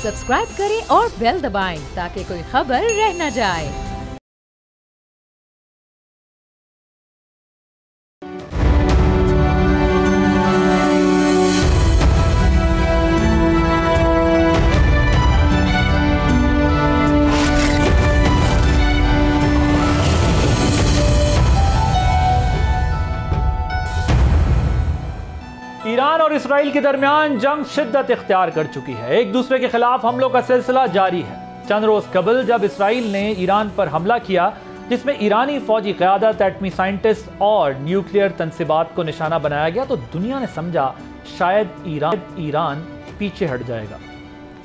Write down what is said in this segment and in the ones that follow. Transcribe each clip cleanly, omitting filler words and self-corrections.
Subscribe करें और bell दबाएं ताकि कोई खबर रह न जाए। ईरान और इसराइल के दरमियान जंग शिद्दत इख्तियार कर चुकी है। एक दूसरे के खिलाफ हमलों का सिलसिला जारी है। चंद रोज कबल जब इसराइल ने ईरान पर हमला किया, जिसमें ईरानी फौजी क़यादत, एटमी साइंटिस्ट और न्यूक्लियर तंसीबात को निशाना बनाया गया, तो दुनिया ने समझा शायद ईरान पीछे हट जाएगा।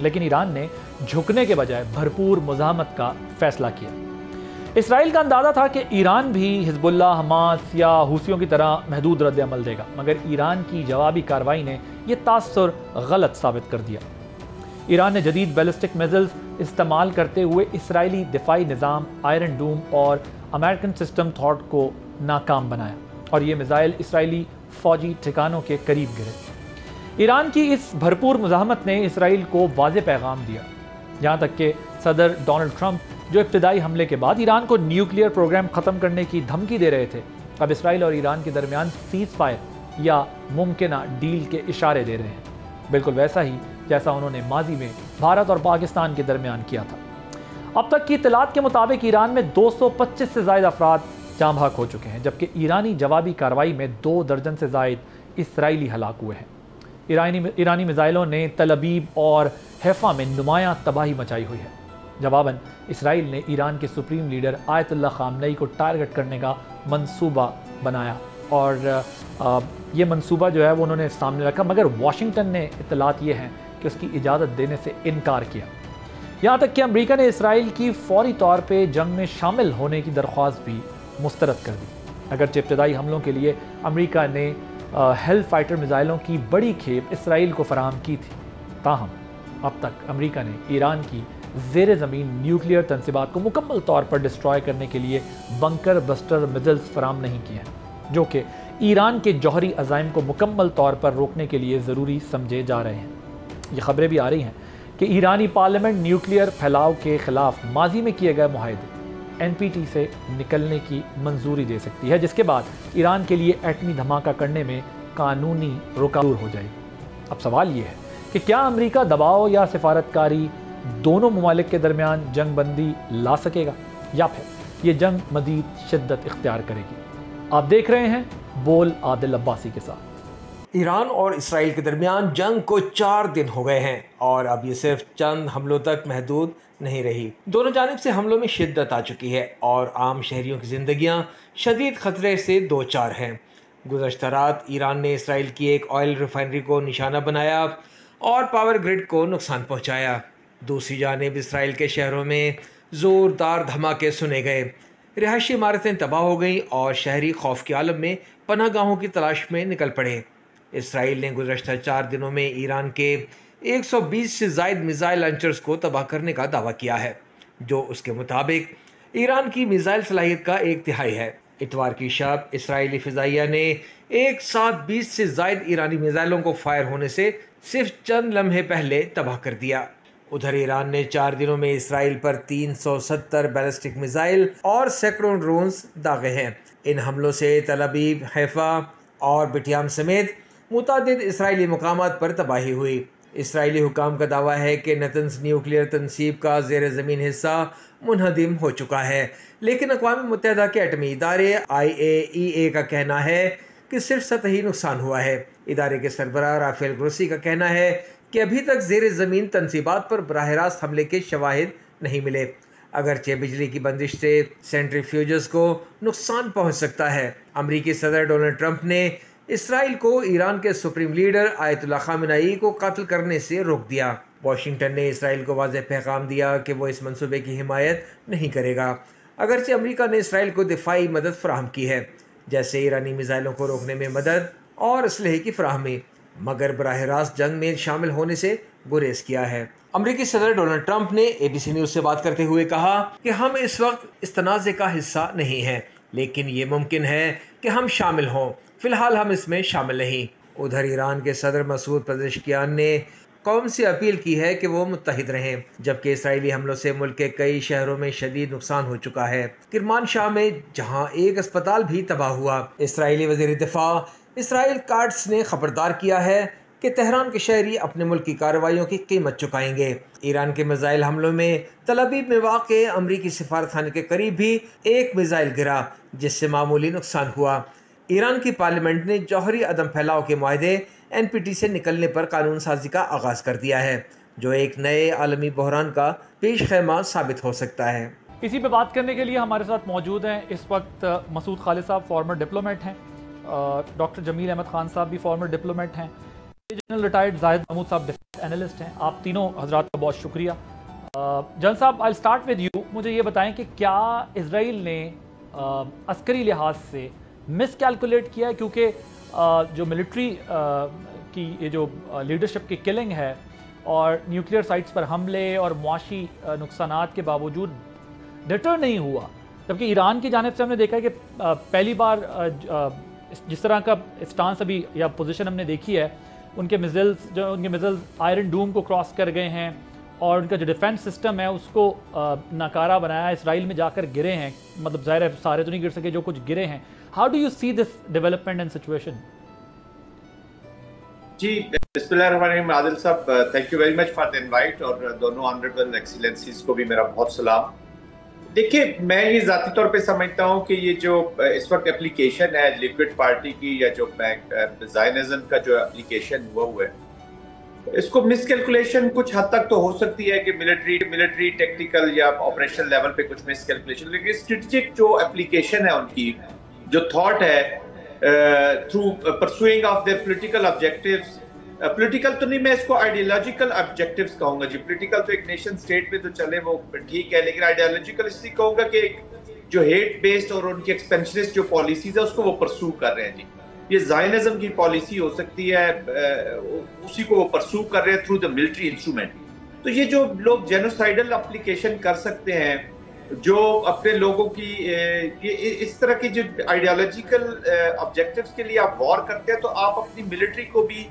लेकिन ईरान ने झुकने के बजाय भरपूर मुज़ाहमत का फैसला किया। इसराइल का अंदाज़ा था कि ईरान भी हिजबुल्लाह, हमास या हूसियों की तरह महदूद रद्द-ए-अमल देगा, मगर ईरान की जवाबी कार्रवाई ने यह तासुर गलत साबित कर दिया। ईरान ने जदीद बैलिस्टिक मिसाइल्स इस्तेमाल करते हुए इसराइली दिफाई निज़ाम आयरन डूम और अमेरिकन सिस्टम थॉट को नाकाम बनाया और ये मिसाइल इसराइली फौजी ठिकानों के करीब गिरे। ईरान की इस भरपूर मुज़ाहमत ने इसराइल को वाज़ेह पैगाम दिया, यहाँ तक कि सदर डोनाल्ड ट्रंप, जो इब्तिदाई हमले के बाद ईरान को न्यूक्लियर प्रोग्राम ख़त्म करने की धमकी दे रहे थे, अब इसराइल और ईरान के दरमियान सीज़ फायर या मुमकिना डील के इशारे दे रहे हैं, बिल्कुल वैसा ही जैसा उन्होंने माजी में भारत और पाकिस्तान के दरमियान किया था। अब तक की इत्तलात के मुताबिक ईरान में 225 से ज़ायद अफराद जाँ बहक हो चुके हैं, जबकि ईरानी जवाबी कार्रवाई में 2 दर्जन से ज़ायद इसराइली हलाक हुए हैं। ईरानी मिसाइलों ने तल अबीब और हैफा में नुमायां तबाही मचाई हुई है। जवाबन इसराइल ने ईरान के सुप्रीम लीडर आयतुल्लाह खामनई को टारगेट करने का मंसूबा बनाया और ये मंसूबा जो है वो उन्होंने सामने रखा, मगर वाशिंगटन ने इत्तलात ये हैं कि उसकी इजाज़त देने से इनकार किया। यहाँ तक कि अमेरिका ने इसराइल की फौरी तौर पे जंग में शामिल होने की दरख्वास्त भी मुस्तरद कर दी। अगरचे इब्तदाई हमलों के लिए अमेरिका ने हेल फाइटर मिसाइलों की बड़ी खेप इसराइल को फराहम की थी, ताहम अब तक अमेरिका ने ईरान की ज़ेरे ज़मीन न्यूक्लियर तंसीबात को मुकम्मल तौर पर डिस्ट्रॉय करने के लिए बंकर बस्टर मिसाइल्स फराहम नहीं किए हैं, जो कि ईरान के जौहरी अज़ाइम को मुकम्मल तौर पर रोकने के लिए ज़रूरी समझे जा रहे हैं। ये खबरें भी आ रही हैं कि ईरानी पार्लियामेंट न्यूक्लियर फैलाव के ख़िलाफ़ माजी में किए गए मुआहदे NPT से निकलने की मंजूरी दे सकती है, जिसके बाद ईरान के लिए एटमी धमाका करने में कानूनी रुकावट हो जाएगी। अब सवाल ये है कि क्या अमेरिका दबाव या सिफारतकारी दोनों ममालिक के दरमियान जंग बंदी ला सकेगा या फिर ये जंग मज़ीद शिद्दत इख्तियार करेगी। आप देख रहे हैं बोल आदिल अब्बासी के साथ। ईरान और इसराइल के दरमियान जंग को 4 दिन हो गए हैं और अब ये सिर्फ चंद हमलों तक महदूद नहीं रही। दोनों जानिब से हमलों में शिद्दत आ चुकी है और आम शहरियों की जिंदगियां शदीद खतरे से दो चार हैं। गुज़श्ता रात ईरान ने इसराइल की एक ऑयल रिफाइनरी को निशाना बनाया और पावर ग्रिड को नुकसान पहुँचाया। दूसरी जानिब इसराइल के शहरों में ज़ोरदार धमाके सुने गए, रिहायशी इमारतें तबाह हो गईं और शहरी खौफ के आलम में पनाहगाहों की तलाश में निकल पड़े। इसराइल ने गुज़श्ता 4 दिनों में ईरान के 120 से ज़ायद मिसाइल लॉन्चर्स को तबाह करने का दावा किया है, जो उसके मुताबिक ईरान की मिसाइल सलाहियत का 1/3 है। इतवार की शब इसराइली फ़िज़ाइया ने एक साथ 20 से ज़ायद ईरानी मिसाइलों को फायर होने से सिर्फ चंद लम्हे पहले तबाह कर दिया। उधर ईरान ने 4 दिनों में इसराइल पर 370 बैलिस्टिक मिसाइल और सैकड़ों ड्रोन्स दागे हैं। इन हमलों से तल अबीब, हैफा और बिटियाम समेत मुतादिद इसराइली मकामात पर तबाही हुई। इसराइली हुकाम का दावा है कि नतन्स न्यूक्लियर तनसीब का ज़ेर ज़मीन हिस्सा मुनहदिम हो चुका है, लेकिन अक़वाम मुत्तहिदा के एटमी इदारे IAEA का कहना है कि सिर्फ सतही नुकसान हुआ है। इदारे के सरबराह राफेल ग्रोसी का कहना है कि अभी तक ज़ेर ज़मीन तनसीबात पर बराह रास्त हमले के शवाहिद नहीं मिले। अगरचे बिजली की बंदिश से सेंट्रीफ्यूजस को नुकसान पहुँच सकता है। अमरीकी सदर डोनाल्ड ट्रंप ने इसराइल को ईरान के सुप्रीम लीडर आयतुल्लाह खामनई को कत्ल करने से रोक दिया। वाशिंगटन ने इसराइल को वाज़ेह पैगाम दिया कि वो इस मंसूबे की हिमायत नहीं करेगा। अगरचे अमेरिका ने इसराइल को दिफाई मदद फराहम की है, जैसे ईरानी मिसाइलों को रोकने में मदद और असलहे की फराहमी, मगर बराह रास्त जंग में शामिल होने से गुरेज किया है। अमेरिकी सदर डोनाल्ड ट्रंप ने ABC न्यूज़ से बात करते हुए कहा कि हम इस वक्त इस तनाज़े का हिस्सा नहीं हैं, लेकिन ये मुमकिन है कि हम शामिल हों। फ़िलहाल हम इसमें शामिल नहीं। उधर ईरान के सदर मसूद पेज़ेश्कियान ने कौम से अपील की है कि वो मुत्तहिद रहें, जबकि इसराइली हमलों से मुल्क के कई शहरों में शदीद नुकसान हो चुका है। किरमानशाह में जहां एक अस्पताल भी तबाह हुआ, इसराइली वज़ीर दिफा इसराइल काट्स ने खबरदार किया है कि तेहरान के शहरी अपने मुल्क की कार्रवाइयों की कीमत चुकाएंगे। ईरान के मिसाइल हमलों में तल अवीव में वाक़े अमरीकी सिफारतखाने के करीब भी एक मिसाइल गिरा, जिससे मामूली नुकसान हुआ। ईरान की पार्लियामेंट ने जौहरी अदम फैलाव के मुआहदे NPT से निकलने पर कानून साजी का आगाज़ कर दिया है, जो एक नए आलमी बहरान का पेश खैमा साबित हो सकता है। इसी पे बात करने के लिए हमारे साथ मौजूद हैं इस वक्त मसूद खालिद साहब, फॉर्मर डिप्लोमेट हैं, डॉक्टर जमील अहमद खान साहब भी फॉर्मर डिप्लोमेट हैं, जनरल रिटायर्ड जाहिद महमूद साहब डिफेंस एनालिस्ट हैं। आप तीनों हजरात का बहुत शुक्रिया। जनरल साहब, आई स्टार्ट विद यू। मुझे ये बताएं कि क्या इसराइल ने अस्करी लिहाज से मिस कैलकुलेट किया है, क्योंकि जो मिलिट्री की ये जो लीडरशिप की किलिंग है और न्यूक्लियर साइट्स पर हमले और मुआशी नुकसानात के बावजूद डिटर नहीं हुआ, जबकि ईरान की जानिब से हमने देखा है कि पहली बार जिस तरह का स्टांस अभी या पोजीशन हमने देखी है, उनके मिसाइल्स आयरन डूम को क्रॉस कर गए हैं और उनका जो डिफेंस सिस्टम है उसको नाकारा बनाया, इसराइल में जाकर गिरे हैं। मतलब ज़ाहिर है सारे तो नहीं गिर सके, जो कुछ गिरे हैं। How do you see this development and situation? जी, बिस्मिल्लाहिर्रहमानिर्रहीम। आदिल साहब, thank you very much for the invite, और दोनों ऑनरेबल एक्सीलेंसीज को भी मेरा बहुत सलाम। देखिए, मैं ये ज़ाती तौर पे समझता हूँ कि ये जो इस वक्त एप्लीकेशन है लिक्विड पार्टी की, या जो ज़ायनिज़्म का जो एप्लीकेशन हुआ है, इसको मिसकैलकुलेशन कुछ हद तक तो हो सकती है कि मिलिट्री टेक्निकल या ऑपरेशन लेवल पे कुछ मिसकैलकुलेशन, लेकिन स्ट्रेटेजिक जो एप्लीकेशन है उनकी, जो थॉट है through pursuing of their political objectives, political तो नहीं, मैं इसको आइडियोलॉजिकल ऑब्जेक्टिव्स कहूंगा जी। पॉलिटिकल तो एक नेशन स्टेट में तो चले, वो ठीक है, लेकिन आइडियोलॉजिकल इसलिए कहूंगा कि जो हेट बेस्ड और उनकी एक्सपेंशनिस्ट जो पॉलिसीज है उसको वो परसू कर रहे हैं जी। ये ज़ायनिज़्म की पॉलिसी हो सकती है, उसी को वो परसू कर रहे हैं थ्रू द मिलिट्री इंस्ट्रूमेंट। तो ये जो लोग जेनोसाइडल एप्लीकेशन कर सकते हैं, जो अपने लोगों की ये इस तरह की जो आइडियोलॉजिकल ऑब्जेक्टिव्स के लिए आप वॉर करते हैं, तो आप अपनी मिलिट्री को भी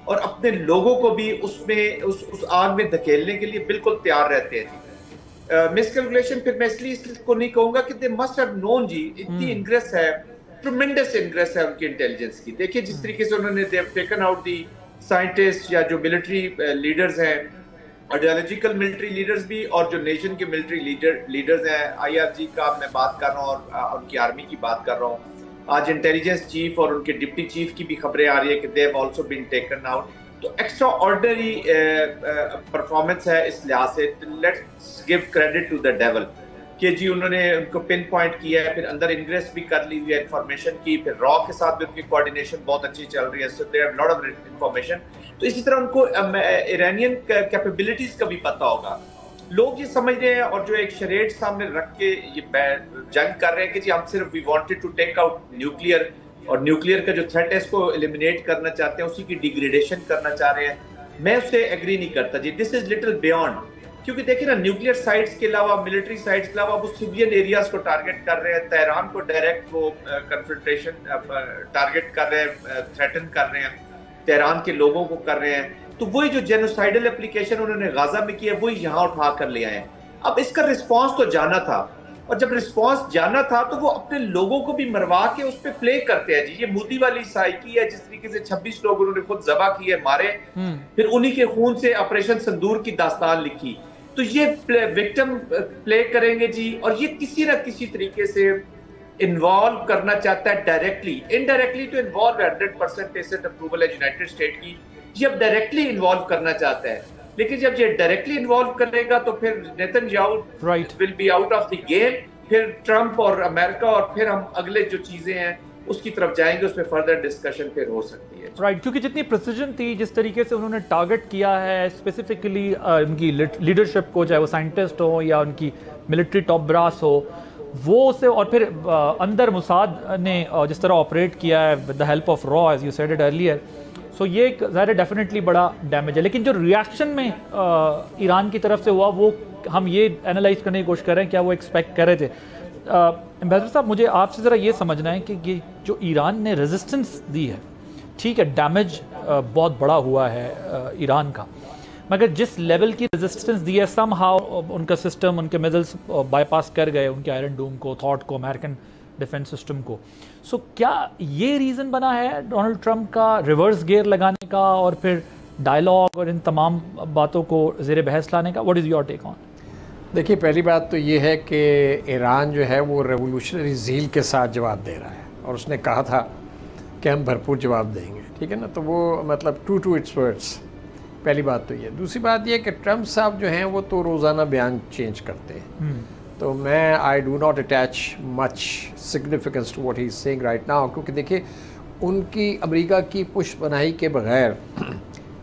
और अपने लोगों को भी उसमें उस आग में धकेलने के लिए बिल्कुल तैयार रहते हैं। मिसकैलकुलेशन फिर मैं इसलिए इसको नहीं कहूंगा कि दे मस्ट हैव नोन जी, इतनी इंग्रेस है, ट्रेमेंडस इंग्रेस है उनकी इंटेलिजेंस की। देखिए जिस तरीके से उन्होंने they have taken out the scientist या जो मिलिट्री लीडर्स हैं, आइडियोलॉजिकल मिलिट्री लीडर्स भी, और जो नेशन के मिलिट्री लीडर्स हैं, IRG का मैं बात कर रहा हूँ और उनकी आर्मी की बात कर रहा हूँ। आज इंटेलिजेंस चीफ और उनके डिप्टी चीफ की भी खबरें आ रही है कि they have also been taken out. तो एक्स्ट्रा ऑर्डिनरी परफॉर्मेंस है इस लिहाज से। Let's give credit to the devil कि जी उन्होंने उनको पिन पॉइंट किया है, फिर अंदर इंग्रेस भी कर ली हुई है इन्फॉर्मेशन की, फिर रॉ के साथ भी उनकी कोऑर्डिनेशन बहुत अच्छी चल रही है, so they have lot of information. तो इसी तरह उनको ईरानियन कैपेबिलिटीज का भी पता होगा। लोग ये समझ रहे हैं और जो एक शरेट सामने रख के ये जंग कर रहे हैं कि जी हम सिर्फ we wanted to take out nuclear, और न्यूक्लियर का जो थ्रेट है इसको एलिमिनेट करना चाहते हैं, उसी की डिग्रेडेशन करना चाह रहे हैं। मैं उससे एग्री नहीं करता जी, दिस इज लिटिल बियॉन्ड। क्योंकि देखिए ना, न्यूक्लियर साइट्स के अलावा, मिलिट्री साइट्स के अलावा वो सिविलियन एरियाज को टारगेट कर रहे हैं, तेहरान को डायरेक्ट वो कन्फ्रंटेशन टारगेट कर रहे हैं, थ्रेटन कर रहे हैं, तेहरान के लोगों को कर रहे हैं। तो वही जो जेनोसाइडल एप्लीकेशन उन्होंने गाजा में किया, वही यहाँ उठा कर ले आए। अब इसका रिस्पॉन्स तो जाना था, और जब रिस्पॉन्स जाना था तो वो अपने लोगों को भी मरवा के उस पर प्ले करते हैं जी। ये मोदी वाली साइकी है, जिस तरीके से 26 लोग उन्होंने खुद जबा किए, मारे, फिर उन्हीं के खून से ऑपरेशन सिंदूर की दास्तान लिखी। तो ये विक्टिम प्ले करेंगे जी, और ये किसी न किसी तरीके से इन्वॉल्व करना चाहता है डायरेक्टली। इनडायरेक्टली तो इन्वॉल्व 100% पेसेंट अप्रूवल है यूनाइटेड स्टेट की, ये अब डायरेक्टली इन्वॉल्व करना चाहता है। लेकिन जब ये डायरेक्टली इन्वॉल्व करेगा तो फिर Netanyahu will be out of the game, फिर ट्रंप और अमेरिका, और फिर हम अगले जो चीजें हैं उसकी तरफ जाएंगे, उसमें फर्दर डिस्कशन फिर हो सकती है। राइट, क्योंकि जितनी प्रिसीजन थी, जिस तरीके से उन्होंने टारगेट किया है स्पेसिफिकली उनकी लीडरशिप को, चाहे वो साइंटिस्ट हो या उनकी मिलिट्री टॉप ब्रास हो, वो उसे, और फिर अंदर मुसाद ने जिस तरह ऑपरेट किया है विद द हेल्प ऑफ रॉ, as you said it earlier, so ये एक ज़ाहिर डेफिनेटली बड़ा डैमेज है। लेकिन जो रिएक्शन में ईरान की तरफ से हुआ, वो हम ये एनालाइज करने की कोशिश कर रहे हैं, क्या वो एक्सपेक्ट कर रहे थे। एम्बेसडर साहब, मुझे आपसे ज़रा ये समझना है कि ये जो ईरान ने रेजिस्टेंस दी है, ठीक है, डैमेज बहुत बड़ा हुआ है ईरान का, मगर जिस लेवल की रेजिस्टेंस दी है समहाउ उनका सिस्टम, उनके मिसाइल्स बाईपास कर गए उनके आयरन डोम को, थॉट को, अमेरिकन डिफेंस सिस्टम को। सो क्या ये रीज़न बना है डोनाल्ड ट्रंप का रिवर्स गियर लगाने का और फिर डायलॉग और इन तमाम बातों को ज़ेर बहस लाने का? What is your take on? देखिए, पहली बात तो ये है कि ईरान जो है वो रेवोल्यूशनरी ज़ील के साथ जवाब दे रहा है और उसने कहा था कि हम भरपूर जवाब देंगे, ठीक है ना। तो वो मतलब ट्रू टू इट्स वर्ड्स, पहली बात तो ये। दूसरी बात ये कि ट्रंप साहब जो हैं वो तो रोज़ाना बयान चेंज करते हैं, तो मैं I do not attach much significance to what he is saying right now, क्योंकि देखिए उनकी अमेरिका की पुष्ट बनाई के बगैर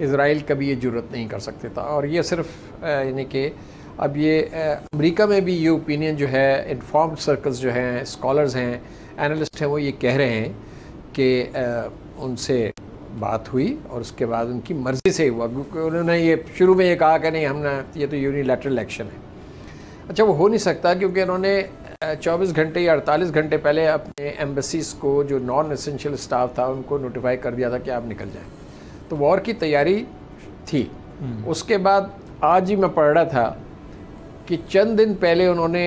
इज़राइल कभी ये जुर्रत नहीं कर सकते था। और ये सिर्फ यानी कि अब ये अमेरिका में भी ये ओपिनियन जो है, इन्फॉर्म्ड सर्कल्स जो हैं, स्कॉलर्स हैं, एनालिस्ट हैं, वो ये कह रहे हैं कि उनसे बात हुई और उसके बाद उनकी मर्ज़ी से हुआ, क्योंकि उन्होंने ये शुरू में ये कहा कि नहीं हमने ये तो यूनिलैटरल एक्शन है। अच्छा, वो हो नहीं सकता क्योंकि उन्होंने 24 घंटे या 48 घंटे पहले अपने एम्बेसीज़ को जो नॉन एसेंशियल स्टाफ था उनको नोटिफाई कर दिया था कि आप निकल जाएं, तो वॉर की तैयारी थी। उसके बाद आज ही मैं पढ़ रहा था कि चंद दिन पहले उन्होंने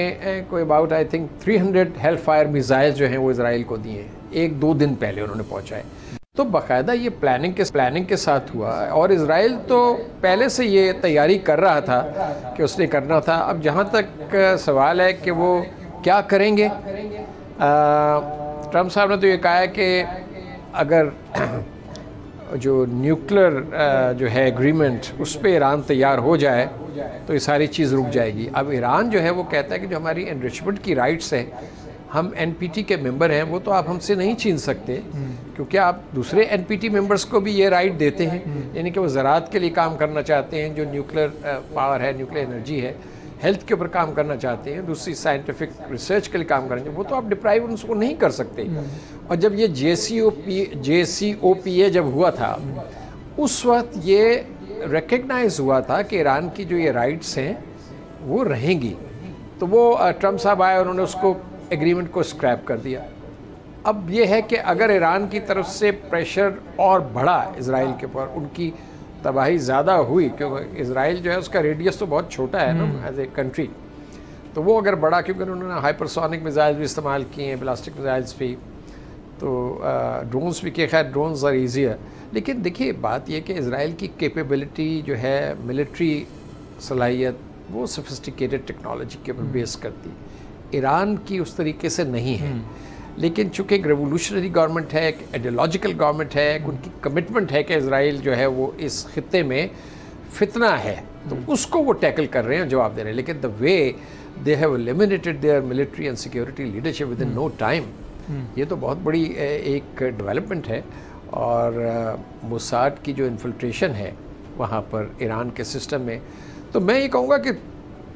कोई about I think 300 help fire missile जो हैं वो इजराइल को दिए हैं, 1-2 दिन पहले उन्होंने पहुंचाए। तो बाकायदा ये प्लानिंग के साथ हुआ और इजराइल तो पहले से ये तैयारी कर रहा था कि उसने करना था। अब जहाँ तक सवाल है कि वो क्या करेंगे, ट्रंप साहब ने तो ये कहा है कि अगर जो न्यूक्लियर जो है एग्रीमेंट उस पर ईरान तैयार हो जाए तो ये सारी चीज़ रुक जाएगी। अब ईरान जो है वो कहता है कि जो हमारी एनरिचमेंट की राइट्स हैं, हम एनपीटी के मेंबर हैं, वो तो आप हमसे नहीं छीन सकते, क्योंकि आप दूसरे एनपीटी मेंबर्स को भी ये राइट देते हैं, यानी कि वो ज़राअत के लिए काम करना चाहते हैं, जो न्यूक्लियर पावर है, न्यूक्लियर एनर्जी है, हेल्थ के ऊपर काम करना चाहते हैं, दूसरी साइंटिफिक रिसर्च के लिए काम करना चाहिए, वो तो आप डिप्राइव उनको नहीं कर सकते। और जब ये JCPOA जब हुआ था उस वक्त ये रिकग्नाइज हुआ था कि ईरान की जो ये राइट्स हैं वो रहेंगी, तो वो ट्रंप साहब आए, उन्होंने उसको एग्रीमेंट को स्क्रैप कर दिया। अब ये है कि अगर ईरान की तरफ से प्रेशर और बढ़ा इजराइल के ऊपर, उनकी तबाही ज़्यादा हुई, क्योंकि इजराइल जो है उसका रेडियस तो बहुत छोटा है ना एज ए कंट्री, तो वो अगर बढ़ा, क्योंकि उन्होंने हाइपरसोनिक मिसाइल भी इस्तेमाल किए हैं, प्लास्टिक मिसाइल्स भी, तो ड्रोन्स भी, के खैर ड्रोन्स आर ईजियर। लेकिन देखिए बात यह कि इजराइल की कैपेबिलिटी जो है, मिलिट्री सलाहियत, वो सोफिस्टिकेटेड टेक्नोलॉजी के ऊपर बेस करती, ईरान की उस तरीके से नहीं है। लेकिन चूँकि एक रेवोल्यूशनरी गवर्नमेंट है, एक आइडियोलॉजिकल गवर्नमेंट है, एक उनकी कमिटमेंट है कि इजराइल जो है वो इस खित्ते में फितना है, तो उसको वो टैकल कर रहे हैं, जवाब दे रहे हैं। लेकिन the way they have eliminated their military and security leadership within no time, ये तो बहुत बड़ी एक डेवलपमेंट है। और मोसाद की जो इन्फिल्ट्रेशन है वहाँ पर ईरान के सिस्टम में, तो मैं ये कहूँगा कि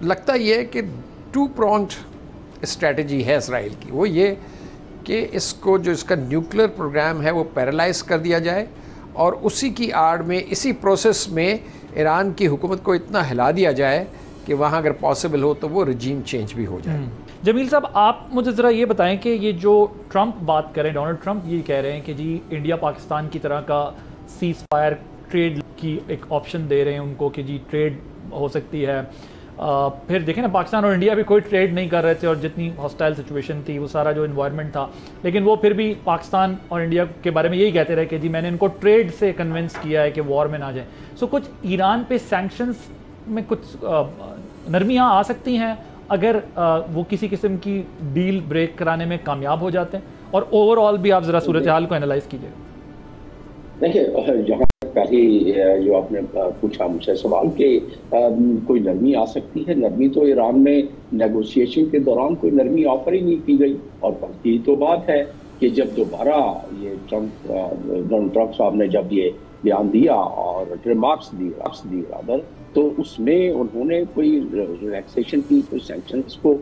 लगता ये है कि 2-pronged स्ट्रैटेजी है इसराइल की। वो ये कि इसको जो इसका न्यूक्लियर प्रोग्राम है वो पैरालाइज कर दिया जाए और उसी की आड़ में, इसी प्रोसेस में ईरान की हुकूमत को इतना हिला दिया जाए कि वहाँ अगर पॉसिबल हो तो वो रजीम चेंज भी हो जाए। जमील साहब, आप मुझे ज़रा ये बताएं कि ये जो ट्रंप बात करें, डोनाल्ड ट्रंप ये कह रहे हैं कि जी इंडिया पाकिस्तान की तरह का सीज फायर ट्रेड की एक ऑप्शन दे रहे हैं उनको कि जी ट्रेड हो सकती है। फिर देखें ना, पाकिस्तान और इंडिया भी कोई ट्रेड नहीं कर रहे थे और जितनी हॉस्टाइल सिचुएशन थी, वो सारा जो इन्वायरमेंट था, लेकिन वो फिर भी पाकिस्तान और इंडिया के बारे में यही कहते रहे कि जी मैंने इनको ट्रेड से कन्विंस किया है कि वॉर में ना जाए। सो कुछ ईरान पे सैंक्शंस में कुछ नरमियाँ आ सकती हैं अगर वो किसी किस्म की डील ब्रेक कराने में कामयाब हो जाते हैं, और ओवरऑल भी आप ज़रा सूरत हाल को एनालाइज कीजिएगा। देखिए, जहाँ पहले जो आपने पूछा मुझसे सवाल कि कोई नरमी आ सकती है, नरमी तो ईरान में नेगोशिएशन के दौरान कोई नरमी ऑफर ही नहीं की गई। और बल्कि तो बात है कि जब दोबारा ये डोनाल्ड ट्रंप साहब ने जब ये बयान दिया और रिमार्क्स दी रादर, तो उसमें उन्होंने कोई रिलैक्सेशन की, कोई सैंक्शंस को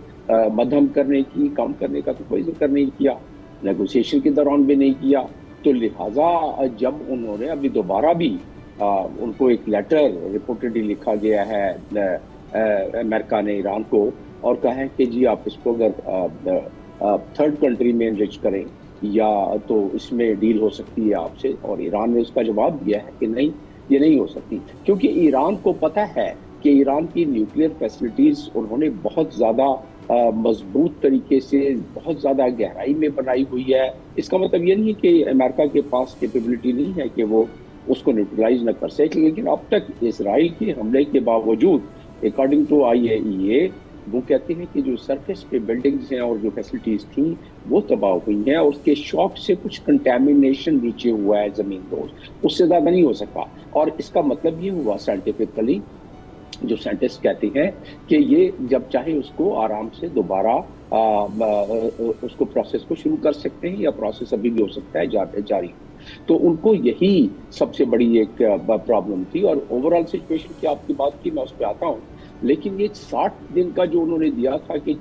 मध्यम करने की, कम करने का तो कोई जिक्र नहीं किया, नेगोशिएशन के दौरान भी नहीं किया। तो लिहाजा जब उन्होंने अभी दोबारा भी उनको एक लेटर रिपोर्टेडली लिखा गया है अमेरिका ने ईरान को, और कहा है कि जी आप इसको अगर थर्ड कंट्री में एनरिच करें या तो इसमें डील हो सकती है आपसे, और ईरान ने उसका जवाब दिया है कि नहीं, ये नहीं हो सकती, क्योंकि ईरान को पता है कि ईरान की न्यूक्लियर फैसिलिटीज उन्होंने बहुत ज़्यादा मजबूत तरीके से, बहुत ज़्यादा गहराई में बनाई हुई है। इसका मतलब ये नहीं है कि अमेरिका के पास कैपेबिलिटी नहीं है कि वो उसको न्यूट्रलाइज न कर सके, लेकिन अब तक इसराइल के हमले के बावजूद अकॉर्डिंग टू IAEA वो कहते हैं कि जो सरफेस पे बिल्डिंग्स हैं और जो फैसिलिटीज थी वो तबाह हुई हैं, और उसके शॉक से कुछ कंटेमिनेशन नीचे हुआ है ज़मीन को, उससे ज़्यादा नहीं हो सका। और इसका मतलब ये हुआ साइंटिफिकली, जो साइंटिस्ट कहते हैं कि ये जब चाहे उसको आराम से दोबारा उसको प्रोसेस को शुरू कर सकते हैं, या प्रोसेस अभी भी हो सकता है जारी। तो उनको यही सबसे बड़ी एक प्रॉब्लम थी। और ओवरऑल सिचुएशन की आपकी बात की, मैं उस पर आता हूँ, लेकिन ये 60 दिन का जो उन्होंने दिया था कि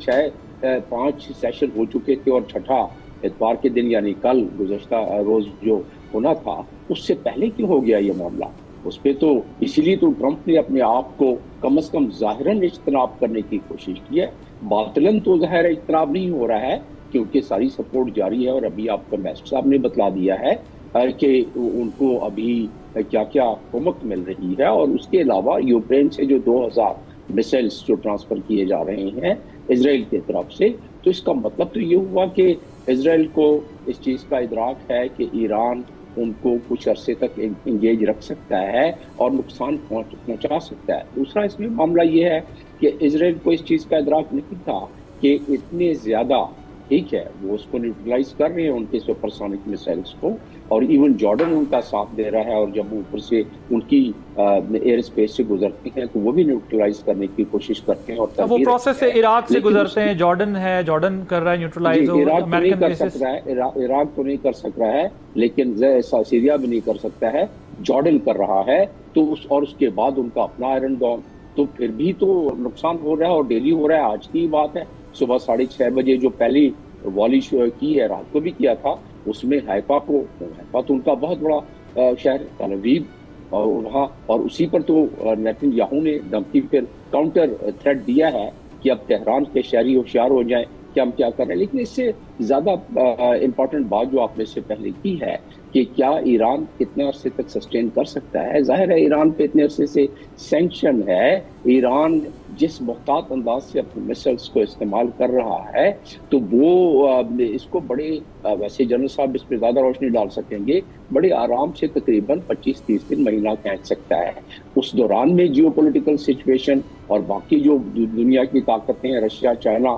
5 सेशन हो चुके थे और छठा इतवार के दिन यानी कल गुज़श्ता रोज जो होना था, उससे पहले क्यों हो गया ये मामला? उस पर तो इसीलिए तो ट्रंप ने अपने आप को कम से कम ज़ाहिरन इज्तनाब करने की कोशिश की है। बातिलन तो ज़ाहिर इज्तनाब नहीं हो रहा है, क्योंकि सारी सपोर्ट जारी है। और अभी आपका मैस्टर साहब ने बतला दिया है कि उनको अभी क्या क्या हुकूमत मिल रही है। और उसके अलावा यूक्रेन से जो 2000 मिसाइल्स जो ट्रांसफ़र किए जा रहे हैं इजराइल की तरफ से, तो इसका मतलब तो ये हुआ कि इजराइल को इस चीज़ का इदराक है कि ईरान उनको कुछ अरसे तक इंगेज रख सकता है और नुकसान पहुंचा सकता है। दूसरा इसमें मामला ये है कि इजराइल को इस चीज़ का इदराक नहीं था कि इतने ज़्यादा, ठीक है, वो उसको न्यूट्रलाइज कर रहे हैं उनके सुपरसोनिक मिसाइल्स को, और इवन जॉर्डन उनका साथ दे रहा है, और जब ऊपर से उनकी एयर स्पेस से गुजरते हैं तो वो भी न्यूट्रलाइज करने की कोशिश करते हैं। और वो प्रोसेस से इराक से गुजरते हैं, जॉर्डन है, जॉर्डन कर रहा है न्यूट्रलाइज। इराक तो नहीं कर सक रहा है, इराक तो नहीं कर सक रहा है, लेकिन सीरिया भी नहीं कर सकता है, जॉर्डन कर रहा है। तो और उसके बाद उनका अपना आयरन डोम, तो फिर भी तो नुकसान हो रहा है, और डेली हो रहा है। आज की बात है, सुबह 6:30 बजे जो पहली वॉली की है, रात को भी किया था, उसमें हैफा तो उनका बहुत बड़ा शहर तल अवीव, और वहाँ, और उसी पर तो नेतन्याहू ने धमकी फिर काउंटर थ्रेट दिया है कि अब तेहरान के शहरी होशियार हो जाएं कि हम क्या कर रहे हैं। लेकिन इससे ज़्यादा इम्पॉर्टेंट बात जो आपने इससे पहले की है कि क्या ईरान कितना अरसे तक सस्टेन कर सकता है। जाहिर है ईरान पे इतने अरसे से सैंक्शन है, ईरान जिस मुहतात अंदाज से अपने मिसाइल्स को इस्तेमाल कर रहा है, तो वो इसको बड़े, वैसे जनरल साहब इस पर ज़्यादा रोशनी डाल सकेंगे, बड़े आराम से तकरीबन 25-30 दिन, महीना खींच सकता है। उस दौरान में जियोपॉलिटिकल सिचुएशन और बाकी जो दुनिया की ताकतें हैं, रशिया, चाइना,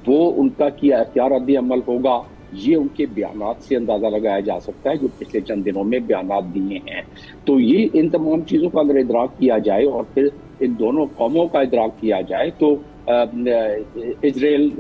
वो उनका क्या रद्द अमल होगा, ये उनके बयानात से अंदाज़ा लगाया जा सकता है जो पिछले चंद दिनों में बयानात दिए हैं। तो ये इन तमाम चीज़ों का अगर इदराक किया जाए और फिर इन दोनों कौमों का इदराक किया जाए, तो इजराइल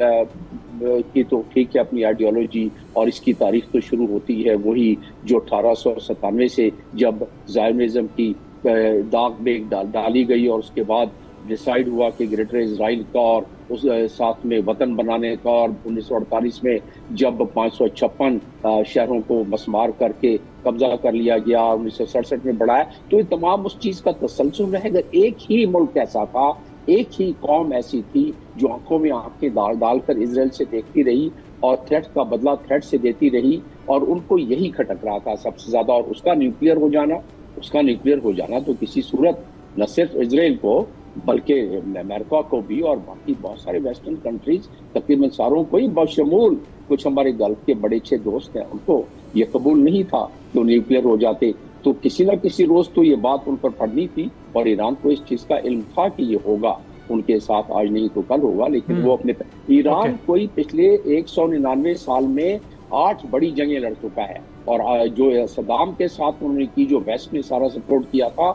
की तो ठीक है अपनी आइडियोलॉजी, और इसकी तारीख तो शुरू होती है वही जो 1897 से जब ज़ायोनिज़्म की दाग में डाली गई, और उसके बाद डिसाइड हुआ कि ग्रेटर इजराइल का और उस साथ में वतन बनाने का, और 1948 में जब 556 शहरों को मसमार करके कब्जा कर लिया गया, 1967 में बढ़ाया, तो ये तमाम उस चीज़ का तसलसल रहेगा। एक ही मुल्क ऐसा था, एक ही कौम ऐसी थी जो आंखों में आंखें डाल कर इजराइल से देखती रही और थ्रेट का बदला थ्रेट से देती रही, और उनको यही खटक रहा था सबसे ज़्यादा। और उसका न्यूक्लियर हो जाना तो किसी सूरत न सिर्फ इजराइल को बल्कि अमेरिका को भी, और बाकी बहुत सारे वेस्टर्न कंट्रीज, तकरीबन सारों को ही, बशमूल कुछ हमारे गल्फ के बड़े अच्छे दोस्त हैं, उनको ये कबूल नहीं था कि न्यूक्लियर हो जाते। तो किसी न किसी रोज़ तो ये बात उन पर पड़नी थी, और ईरान को इस चीज़ का इल्म था कि ये होगा उनके साथ, आज नहीं तो कल होगा। लेकिन वो अपने ईरान कोई पिछले 199 साल में 8 बड़ी जंगें लड़ चुका है, और जो सदाम के साथ उन्होंने की, जो वेस्ट ने सारा सपोर्ट किया था,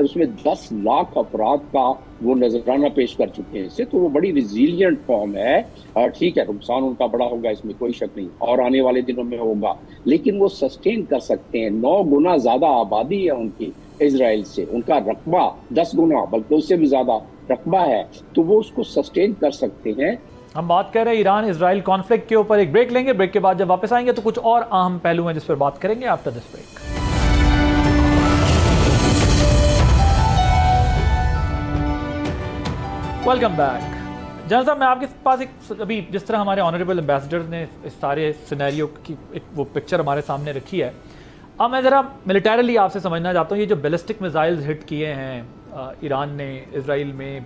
उसमें 10 लाख अफराद का वो नजराना पेश कर चुके हैं इससे। तो वो बड़ी रिजिलियंट फॉर्म है। ठीक है, नुकसान उनका बड़ा होगा, इसमें कोई शक नहीं, और आने वाले दिनों में होगा, लेकिन वो सस्टेन कर सकते हैं। 9 गुना ज्यादा आबादी है उनकी इजराइल से, उनका रकबा 10 गुना बल्कि उससे भी ज्यादा रकबा है, तो वो उसको सस्टेन कर सकते हैं। हम बात कर रहे हैं ईरान इजराइल कॉन्फ्लिक्ट के ऊपर। एक ब्रेक लेंगे, ब्रेक के बाद जब वापस आएंगे तो कुछ और अहम पहलू हैं जिस पर बात करेंगे after this break. Welcome back. General साहब, मैं आपके पास एक, अभी जिस तरह हमारे ऑनरेबल एम्बेसडर ने इस सारे सिनेरियो की एक वो पिक्चर हमारे सामने रखी है, अब मैं ज़रा मिलिटरली आपसे समझना चाहता हूँ, ये जो बैलिस्टिक मिसाइल्स हिट किए हैं ईरान ने इसराइल में,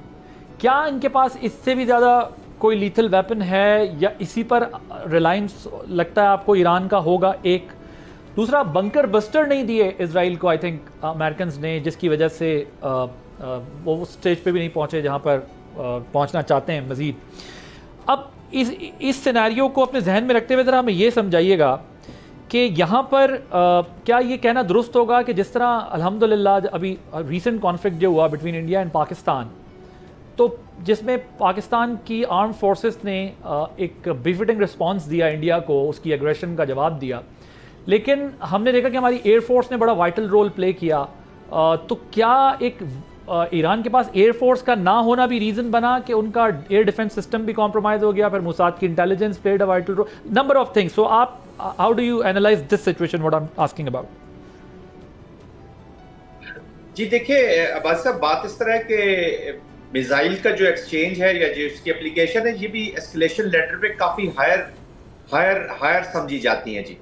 क्या इनके पास इससे भी ज़्यादा कोई लीथल वेपन है या इसी पर रिलायंस लगता है आपको ईरान का होगा? एक दूसरा, बंकर बस्टर नहीं दिए इसराइल को आई थिंक अमेरिकन ने, जिसकी वजह से वो उस स्टेज पे भी नहीं पहुंचे जहां पर पहुंचना चाहते हैं मज़ीद। अब इस सिनेरियो को अपने जहन में रखते हुए ज़रा हमें ये समझाइएगा कि यहाँ पर क्या ये कहना दुरुस्त होगा कि जिस तरह अल्हम्दुलिल्लाह अभी रीसेंट कॉन्फ्लिक्ट जो हुआ बिटवीन इंडिया एंड पाकिस्तान, तो जिसमें पाकिस्तान की आर्म फोर्सेस ने एक बिफिटिंग रिस्पांस दिया इंडिया को, उसकी एग्रेशन का जवाब दिया, लेकिन हमने देखा कि हमारी एयरफोर्स ने बड़ा वाइटल रोल प्ले किया। तो क्या एक ईरान के पास एयरफोर्स का ना होना भी रीज़न बना कि उनका एयर डिफेंस सिस्टम भी कॉम्प्रोमाइज़ हो गया, फिर मोसाद की intelligence played a vital role, number of things. So आप how do you analyse this situation, what I am asking about? जी देखिए अब्बास साहब, बात इस तरह के मिसाइल का जो एक्सचेंज है या जो इसकी एप्लीकेशन है, ये भी एस्केलेशन लेवल पे काफ़ी हायर समझी जाती हैं जी।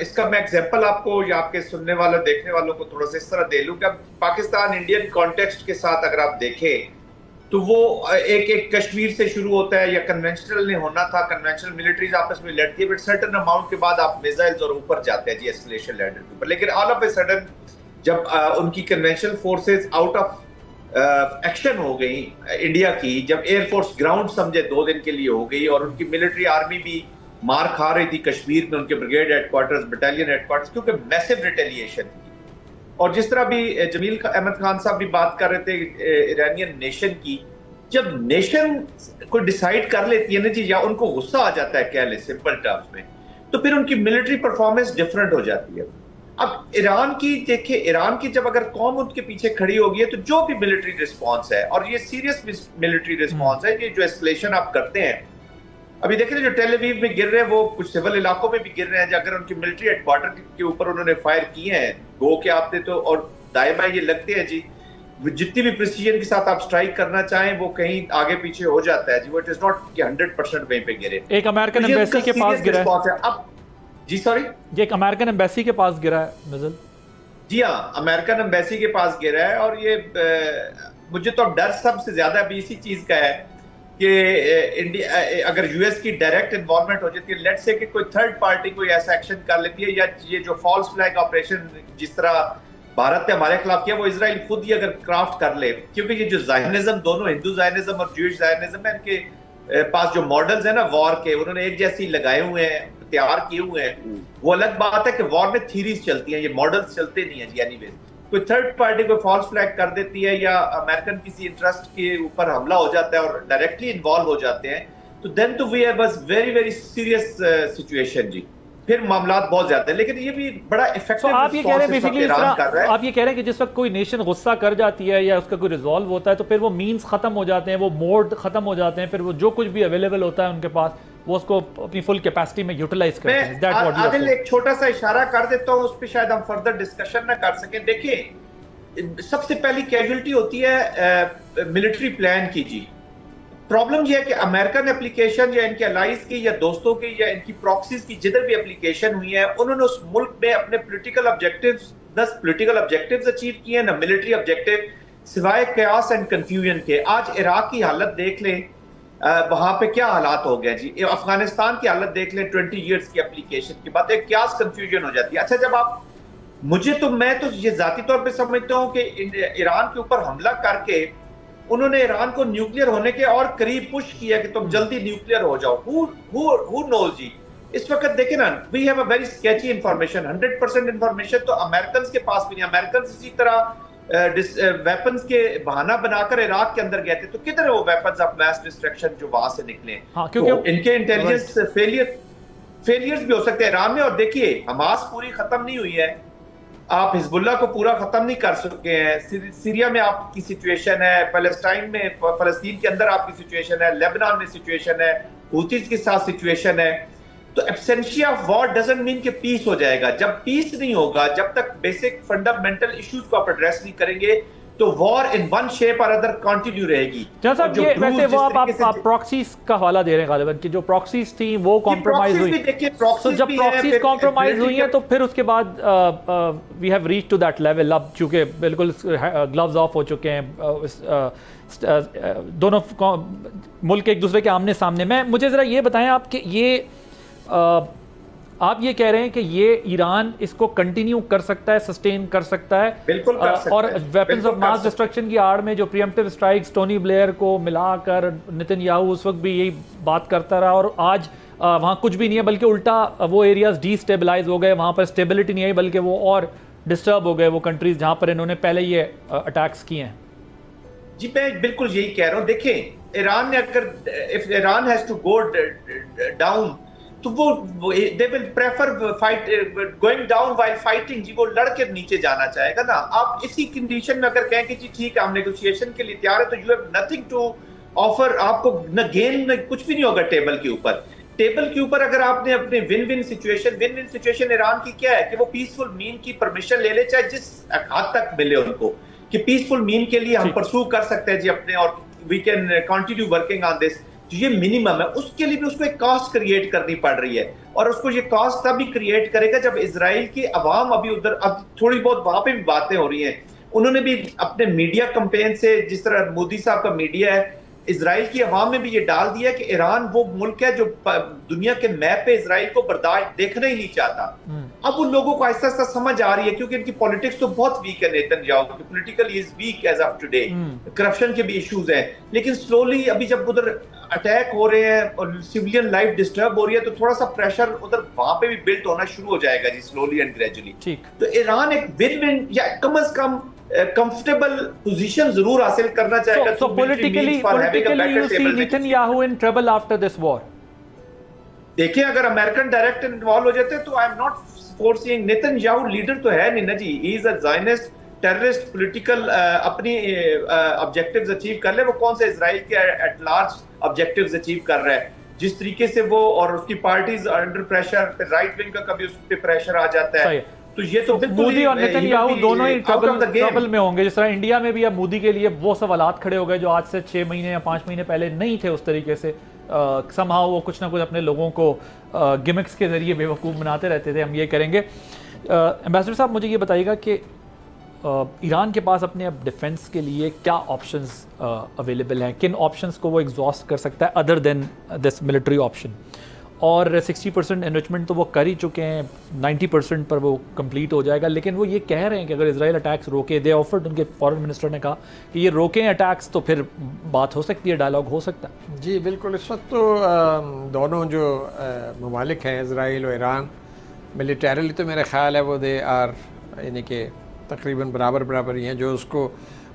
इसका मैं एग्जांपल आपको या आपके सुनने वालों देखने वालों को थोड़ा सा इस तरह दे लूं कि पाकिस्तान इंडियन कॉन्टेक्स्ट के साथ अगर आप देखें तो वो एक कश्मीर से शुरू होता है, या कन्वेंशनल नहीं होना था, कन्वेंशनल मिलिट्रीज आपस में लड़ती है, बट सर्टेन अमाउंट के बाद आप मिसाइल्स और ऊपर जाते हैं जी एस्केलेशन लेवल के ऊपर। लेकिन ऑल ऑफ ए सडन जब उनकी conventional forces out of action हो गई इंडिया की, जब एयरफोर्स ग्राउंड समझे 2 दिन के लिए हो गई और उनकी मिलिट्री आर्मी भी मार खा रही थी कश्मीर में, उनके ब्रिगेड हेडक्वार्टर्स, बटालियन हेडक्वार्टर्स, क्योंकि मैसिव रिटेलिएशन थी। और जिस तरह भी जमील अहमद खान साहब भी बात कर रहे थे ईरानियन नेशन की, जब नेशन को डिसाइड कर लेती है ना जी, या उनको गुस्सा आ जाता है कह ले सिंपल टर्म्स में, तो फिर उनकी मिलिट्री परफॉर्मेंस डिफरेंट हो जाती है। अब ईरान की देखिए, ईरान की जब अगर कौम उनके पीछे खड़ी होगी है, तो जो भी मिलिट्री रिस्पॉन्स है, और ये सीरियस मिलिट्री रिस्पॉन्स है, ये जो एस्केलेशन आप करते हैं, अभी देखिए जो टेल अवीव में गिर रहे हैं, वो कुछ सिविल इलाकों में भी गिर रहे हैं, अगर उनकी मिलिट्री हेडक्वार्टर के ऊपर उन्होंने फायर किए हैं गो के आपने, तो और दाएं बाएं ये लगते हैं जी, जितनी भी प्रिसीजन के साथ आप स्ट्राइक करना चाहें वो कहीं आगे पीछे हो जाता है जी, वो इट इज नॉट कि 100% वहीं पे गिरे। एक अमेरिकन एम्बेसी के पास गिरा है अब जी, सॉरी, ये एक अमेरिकन एम्बेसी के पास गिरा है मिसाइल। जी हाँ, अमेरिकन एम्बेसी के पास गिरा है, और ये मुझे तो डर सबसे ज्यादा अभी इसी चीज का है कि इंडिया अगर यूएस की डायरेक्ट इन्वॉल्वमेंट हो जाती है, लेट्स से कि कोई थर्ड पार्टी कोई ऐसा एक्शन कर लेती है, या ये जो फॉल्स फ्लैग ऑपरेशन जिस तरह भारत ने हमारे खिलाफ किया, वो इजराइल खुद ही अगर क्राफ्ट कर ले, क्योंकि ये जो ज़ायनिज़्म, दोनों हिंदू ज़ायनिज़्म और ज्यूइश ज़ायनिज़्म है, इनके पास जो मॉडल्स है ना वॉर के, उन्होंने एक जैसी लगाए हुए हैं, तैयार किए हुए हैं। वो अलग बात है कि वॉर में थीरीज चलती हैं, ये मॉडल्स चलते नहीं है जी। एनीवेज कोई थर्ड पार्टी को फॉल्स फ्लैग कर देती है, या अमेरिकन किसी इंटरेस्ट के ऊपर हमला हो जाता है और डायरेक्टली इन्वॉल्व हो जाते हैं, तो देन तो we have a very very serious situation जी, फिर मामला बहुत ज्यादा है। लेकिन ये भी बड़ा इफेक्टिव आप ये कह रहे हैं बेसिकली, आप ये कह रहे हैं कि जिस वक्त कोई नेशन गुस्सा कर जाती है या उसका कोई रिजॉल्व होता है, तो फिर वो मीन्स खत्म हो जाते हैं, वो मोड खत्म हो जाते हैं, फिर वो जो कुछ भी अवेलेबल होता है उनके पास वो उसको अपनी फुल कैपेसिटी में यूटिलाइज करते हैं। That what you are saying. एक छोटा सा इशारा कर देता हूं, उस पे शायद हम फर्दर डिस्कशन ना कर सकें। देखिए, सबसे पहली कैजुअलिटी होती है मिलिट्री प्लान की जी। प्रॉब्लम यह है कि अमेरिकन एप्लीकेशन या इनके अलाइज की या दोस्तों की या इनकी प्रॉक्सीज की जिधर भी एप्लीकेशन हुई है, उन्होंने उस मुल्क में अपने political objectives, 10 political objectives achieve किए हैं, ना मिलिट्री ऑब्जेक्टिव, सिवाय कैओस एंड कंफ्यूजन के। आज इराक की हालत देख लें, वहां पे क्या हालात हो गए जी। अफगानिस्तान की हालत देख लें, 20 ईयर्स की एप्लीकेशन की बात है, क्या कंफ्यूजन हो जाती है। अच्छा, जब आप मैं तो ये जाती तौर पे समझता हूँ कि ईरान के ऊपर हमला करके उन्होंने ईरान को न्यूक्लियर होने के और करीब पुश किया कि तुम जल्दी न्यूक्लियर हो जाओ। हु नोज जी। इस वक्त देखे ना, we have a very sketchy information, 100% information तो अमेरिकन के पास भी नहीं। अमेरिकन इसी तरह वेपन्स के बहाना बनाकर इराक के अंदर गए थे, तो किधर है वो वेपन्स ऑफ मैस डिस्ट्रक्शन जो वहां से निकले? हाँ, क्योंकि तो इनके इंटेलिजेंस फेलियर्स भी हो सकते हैं ईरान में। और देखिए, हमास पूरी खत्म नहीं हुई है, आप हिजबुल्लाह को पूरा खत्म नहीं कर सके हैं। सीरिया में आपकी सिचुएशन है, पैलेस्टाइन में, फलस्तीन के अंदर आपकी सिचुएशन है, लेबनान में सिचुएशन है, हुतीज के साथ सिचुएशन है। तो absentia of war doesn't mean कि पीस हो जाएगा। जब पीस नहीं होगा, जब तक बेसिक फंडामेंटल इश्यूज को आप एड्रेस नहीं करेंगे, तो वॉर इन वन शेप और अदर कंटिन्यू रहेगी। साहब ये वैसे वो आप प्रॉक्सीज का हवाला दे रहे हैं गालिबन कि जो प्रॉक्सीज थी वो कॉम्प्रोमाइज हुई, तो जब प्रॉक्सीज कॉम्प्रोमाइज हुई हैं तो फिर उसके बाद we have reach to that level. अब चूंकि बिल्कुल ग्लव्स ऑफ हो चुके हैं दोनों मुल्क एक दूसरे के आमने सामने। मुझे ज़रा ये बताएं आप कि ये आप ये कह रहे हैं कि ये ईरान इसको कंटिन्यू कर सकता है, सस्टेन कर सकता है? बिल्कुल कर सकता और है। वेपन्स ऑफ मास डिस्ट्रक्शन की आड़ में जो प्रीएम्प्टिव स्ट्राइक्स टोनी ब्लेयर को मिलाकर नेतन्याहू उस वक्त भी यही बात करता रहा और आज वहाँ कुछ भी नहीं है, बल्कि उल्टा वो एरियाज डीस्टेबलाइज हो गए, वहाँ पर स्टेबिलिटी नहीं आई, बल्कि वो और डिस्टर्ब हो गए वो कंट्रीज जहाँ पर इन्होंने पहले ये अटैक्स किए हैं। जी मैं बिल्कुल यही कह रहा हूँ। देखें ईरान ने अगर if Iran has to go down तो वो they will prefer fight going down while fighting. जी वो लड़ के नीचे जाना चाहेगा ना। आप इसी कंडीशन में अगर कहें कि जी ठीक है हम नेगोशिएशन के लिए तैयार है, तो you have nothing to offer. आपको न गेन न कुछ भी नहीं होगा टेबल के ऊपर। टेबल के ऊपर अगर आपने अपने विन विन सिचुएशन ईरान की क्या है कि वो पीसफुल मीन की परमिशन ले ले, चाहे जिस हद तक मिले उनको कि पीसफुल मीन के लिए हम परसू कर सकते हैं जी अपने, और we can continue working on this. ये मिनिमम है, उसके लिए भी उसको एक कॉस्ट क्रिएट करनी पड़ रही है। और उसको ये कॉस्ट तभी क्रिएट करेगा जब इजराइल की अवाम अभी उधर, अब थोड़ी बहुत वहां पे भी बातें हो रही हैं। उन्होंने भी अपने मीडिया कैंपेन से, जिस तरह मोदी साहब का मीडिया है, इजराइल की अवाम में भी ये डाल दिया कि ईरान वो मुल्क है जो दुनिया के मैप पे इजराइल को बर्दाश्त देखना ही नहीं चाहता। अब उन लोगों को आहिस्ता आहिस्ता समझ आ रही है, क्योंकि इनकी पॉलिटिक्स तो बहुत वीक है। Netanyahu politically is weak as of today. Corruption के भी इश्यूज हैं, लेकिन स्लोली अभी जब उधर अटैक हो रहे हैं और सिविलियन लाइफ डिस्टर्ब हो रही है, तो थोड़ा सा प्रेशर उधर वहां पे भी बिल्ट होना शुरू हो जाएगा जी, स्लोली एंड ग्रेजुअली। तो ईरान एक विन विन या कम से कम कंफर्टेबल पोजीशन जरूर हासिल करना चाहेगा। So politically you see Netanyahu in trouble after this war? देखिए अगर अमेरिकन डायरेक्ट इन्वॉल्व हो जाते हैं तो I am not foreseeing. Netanyahu leader तो है नहीं ना जी, he is a Zionist terrorist political. अपनी ऑब्जेक्टिव्स अचीव कर ले, वो कौन से इजराइल के एट लार्ज ऑब्जेक्टिव्स अचीव कर रहा है। जिस तरीके से वो और उसकी parties under pressure, right wing का कभी उस पर प्रेशर आ जाता है, तो ये तो मोदी और नेतन्याहू दोनों ही ट्रबल में होंगे। जिस तरह इंडिया में भी अब मोदी के लिए वो सवालात खड़े हो गए जो आज से 6 महीने या 5 महीने पहले नहीं थे उस तरीके से। समहाउ वो कुछ ना कुछ अपने लोगों को गिमिक्स के जरिए बेवकूफ़ बनाते रहते थे। हम ये करेंगे। एम्बेसडर साहब मुझे ये बताइएगा कि ईरान के पास अपने अब डिफेंस के लिए क्या ऑप्शंस अवेलेबल हैं, किन ऑप्शंस को वो एग्जॉस्ट कर सकता है other than this military option? और 60% एनरिचमेंट तो वो कर ही चुके हैं, 90% पर वो कंप्लीट हो जाएगा। लेकिन वो ये कह रहे हैं कि अगर इजराइल अटैक्स रोके, दे ऑफर्ड, उनके फॉरेन मिनिस्टर ने कहा कि ये रोकें अटैक्स तो फिर बात हो सकती है, डायलॉग हो सकता है। जी बिल्कुल। इस वक्त तो दोनों जो ममालिक हैं इजराइल और ईरान, मिलिटरली तो मेरा ख्याल है वो दे आर यानी कि तकरीबन बराबर ही हैं। जो उसको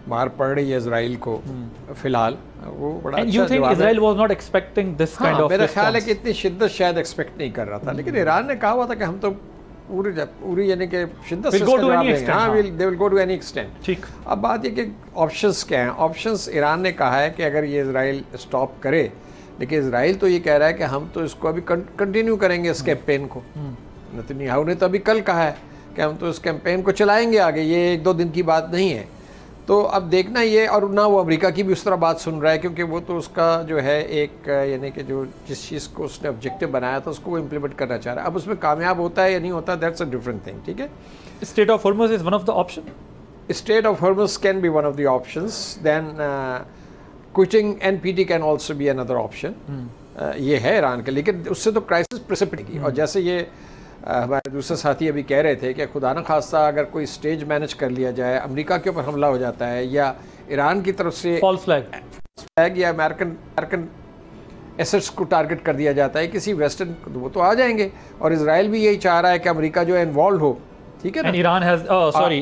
मार पड़ रही है इजराइल को फिलहाल, वो बड़ा अच्छा जवाब है। Israel was not expecting this kind of, मेरा ख्याल है कि इतनी शिद्दत शायद एक्सपेक्ट नहीं कर रहा था। लेकिन ईरान ने कहा हुआ था कि हम तो पूरी यानी कि शिद्दत से जवाब देंगे। हाँ, they will go to any extent. ठीक। अब बात ये कि ऑप्शंस क्या हैं। ऑप्शंस ईरान ने कहा है कि अगर ये इजराइल स्टॉप करे, लेकिन इजराइल तो ये कह रहा है कि हम तो इसको अभी कंटिन्यू करेंगे इस कैंपेन को। नेतन्याहू ने तो अभी कल कहा है कि हम तो इस कैंपेन को चलाएंगे आगे, ये 1-2 दिन की बात नहीं है। तो अब देखना ये, और ना वो अमेरिका की भी उस तरह बात सुन रहा है, क्योंकि वो तो उसका जो है एक यानी कि जो जिस चीज़ को उसने ऑब्जेक्टिव बनाया था उसको वो इम्प्लीमेंट करना चाह रहा है। अब उसमें कामयाब होता है या नहीं होता, दैट्स अ डिफरेंट थिंग। ठीक है। State of Hormuz is one of the option. State of Hormuz can be one of the options. Then quitting NPT can also be another option. ये है ईरान के, लेकिन उससे तो क्राइसिस प्रेसिपिटेट। और जैसे ये हमारे दूसरे साथी अभी कह रहे थे कि खुदा न खास्ता अगर कोई स्टेज मैनेज कर लिया जाए, अमेरिका के ऊपर हमला हो जाता है या ईरान की तरफ से फॉल्स फ्लैग या अमेरिकन एसेट्स को टारगेट कर दिया जाता है किसी वेस्टर्न, वो तो आ जाएंगे। और इजराइल भी यही चाह रहा है कि अमेरिका जो है इन्वॉल्व हो। ठीक है ना। Iran has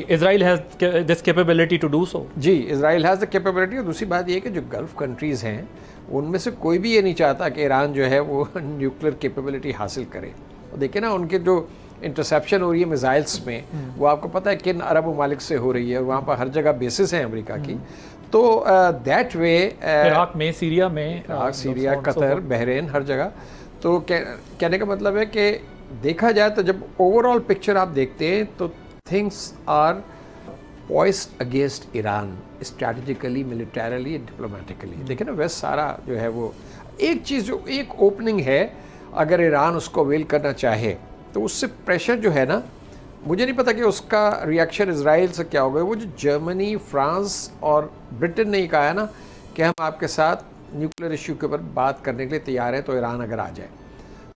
Israel has this capability to do so. जी, इजराइल हैज़ द कैपेबिलिटी। और दूसरी बात ये कि जो गल्फ कंट्रीज़ हैं उनमें से कोई भी ये नहीं चाहता कि ईरान जो है वो न्यूक्लियर कैपेबिलिटी हासिल करे। देखिए ना, उनके जो इंटरसेप्शन हो रही है मिसाइल्स में, वो आपको पता है किन अरब ममालिक से हो रही है, और वहाँ पर हर जगह बेसिस हैं अमेरिका की। तो दैट वे इराक में, सीरिया में, सीरिया, कतर, बहरीन, हर जगह। तो कहने का मतलब है कि देखा जाए तो जब ओवरऑल पिक्चर आप देखते हैं तो things are poised against Iran strategically, militarily, diplomatically. देखिए ना, वेस्ट सारा जो है वो एक चीज़, जो एक ओपनिंग है, अगर ईरान उसको अवेल करना चाहे तो उससे प्रेशर जो है ना, मुझे नहीं पता कि उसका रिएक्शन इजराइल से क्या होगा। वो जो जर्मनी, फ्रांस और ब्रिटेन ने कहा है ना कि हम आपके साथ न्यूक्लियर इशू के ऊपर बात करने के लिए तैयार है, तो ईरान अगर आ जाए,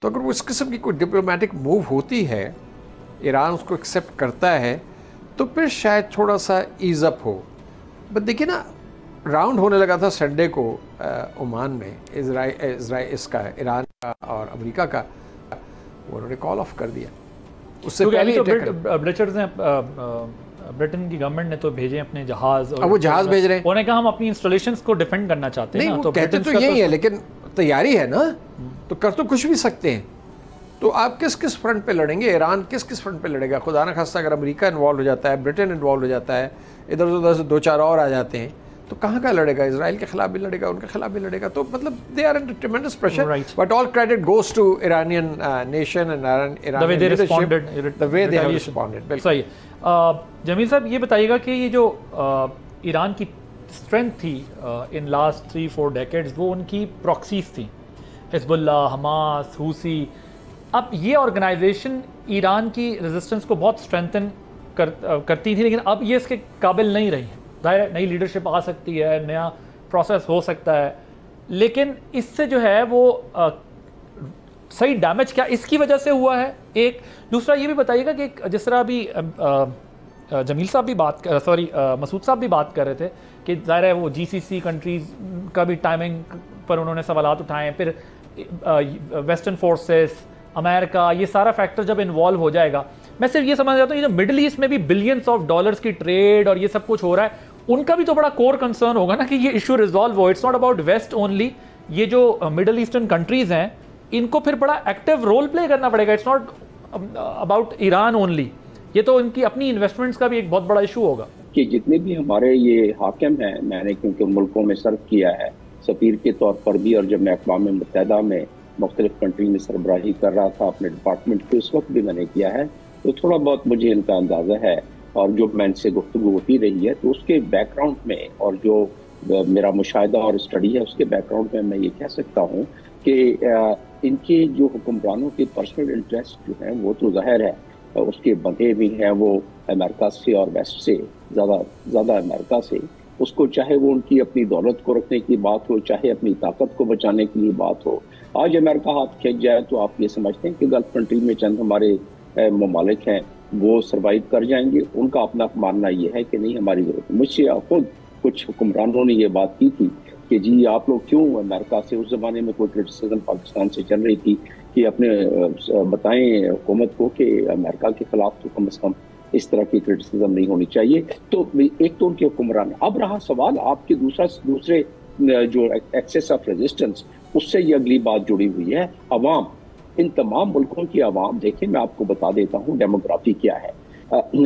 तो अगर वो इस किस्म की कोई डिप्लोमेटिक मूव होती है, ईरान उसको एक्सेप्ट करता है, तो फिर शायद थोड़ा सा ईज अप हो। बट देखिए ना, राउंड होने लगा था संडे को ओमान में, इसका ईरान का और अमेरिका का, वो उन्होंने कॉल ऑफ कर दिया। उससे पहले तो ब्रिटेन की गवर्नमेंट ने तो भेजे अपने जहाज, और वो जहाज भेज रहे हैं। उन्होंने कहा हम अपनी इंस्टॉलेशंस को डिफेंड करना चाहते हैं। नहीं, ना, वो कहते तो यही है, लेकिन तैयारी है ना, तो कर तो कुछ भी सकते हैं। तो आप किस किस फ्रंट पे लड़ेंगे? ईरान किस किस फ्रंट पे लड़ेगा? खुदा न खास्ता अगर अमेरिका इन्वॉल्व हो जाता है, ब्रिटेन इन्वॉल्व हो जाता है, इधर उधर से 2-4 और आ जाते हैं, तो कहाँ का लड़ेगा? इजराइल के खिलाफ भी लड़ेगा, उनके खिलाफ भी लड़ेगा। तो मतलब they are under tremendous pressure, but all credit goes to Iranian nation and Iranian leadership, the way they have responded. सही है। जमील साहब, ये बताइएगा कि ये जो ईरान की स्ट्रेंथ थी इन लास्ट 3-4 डेकेड्स, वो उनकी प्रॉक्सीज थी, हिजबुल्लाह, हमास, हुसी। अब ये ऑर्गेनाइजेशन ईरान की रेजिस्टेंस को बहुत स्ट्रेंथन करती थी, लेकिन अब ये इसके काबिल नहीं रही है। जाहिर, नई लीडरशिप आ सकती है, नया प्रोसेस हो सकता है, लेकिन इससे जो है वो सही डैमेज क्या इसकी वजह से हुआ है? एक दूसरा ये भी बताइएगा कि जिस तरह अभी जमील साहब भी मसूद साहब भी बात कर रहे थे कि जाहिर है वो GCC कंट्रीज़ का भी टाइमिंग पर उन्होंने सवालात उठाए, फिर वेस्टर्न फोर्सेस, अमेरिका, ये सारा फैक्टर जब इन्वॉल्व हो जाएगा, मैं सिर्फ ये समझ जाता हूँ, ये जो मिडिल ईस्ट में भी बिलियंस ऑफ डॉलर्स की ट्रेड और ये सब कुछ हो रहा है, उनका भी तो बड़ा कोर कंसर्न होगा ना कि ये इशू रिजॉल्व हो। It's not about west only, ये जो मिडिल ईस्टर्न कंट्रीज हैं, इनको फिर बड़ा एक्टिव रोल प्ले करना पड़ेगा। It's not about Iran only, ये तो इनकी अपनी इन्वेस्टमेंट्स का भी एक बहुत बड़ा इशू होगा। कि जितने भी हमारे ये हाकिम हैं, मैंने क्योंकि मुल्कों में सर्व किया है सफीर के तौर पर भी, और जब मैं अक़वाम मुत्तहिदा में मुख्तलिफ कंट्री में सरबराही कर रहा था अपने डिपार्टमेंट के, उस वक्त भी मैंने किया है, तो थोड़ा बहुत मुझे इनका अंदाज़ा है। और जो मैं इनसे गुफ्तगू होती रही है, तो उसके बैकग्राउंड में और जो मेरा मुशाहिदा और स्टडी है, उसके बैकग्राउंड में मैं ये कह सकता हूँ कि इनके जो हुक्मरानों के पर्सनल इंटरेस्ट जो हैं वो तो ज़ाहिर है उसके बंधे भी हैं वो अमेरिका से और वेस्ट से, ज़्यादा अमेरिका से। उसको चाहे वो उनकी अपनी दौलत को रखने की बात हो, चाहे अपनी ताकत को बचाने की ही बात हो। आज अमेरिका हाथ खींच जाए तो आप ये समझते हैं कि गल्फ कंट्री में चंद हमारे ममालिक हैं वो सर्वाइव कर जाएंगे। उनका अपना मानना ये है कि नहीं, हमारी जरूरत। मुझसे खुद कुछ हुक्मरानों ने ये बात की थी कि जी आप लोग क्यों अमेरिका से, उस ज़माने में कोई क्रिटिसिज्म पाकिस्तान से चल रही थी कि अपने बताएं हुकूमत को कि अमेरिका के खिलाफ तो कम से कम इस तरह की क्रिटिसिज्म नहीं होनी चाहिए। तो एक तो उनके हुक्मरान। अब रहा सवाल आपके दूसरे जो एक्सेस ऑफ रेजिस्टेंस, उससे ये अगली बात जुड़ी हुई है अवाम। इन तमाम मुल्कों की आवाम, देखिए मैं आपको बता देता हूँ डेमोग्राफी क्या है।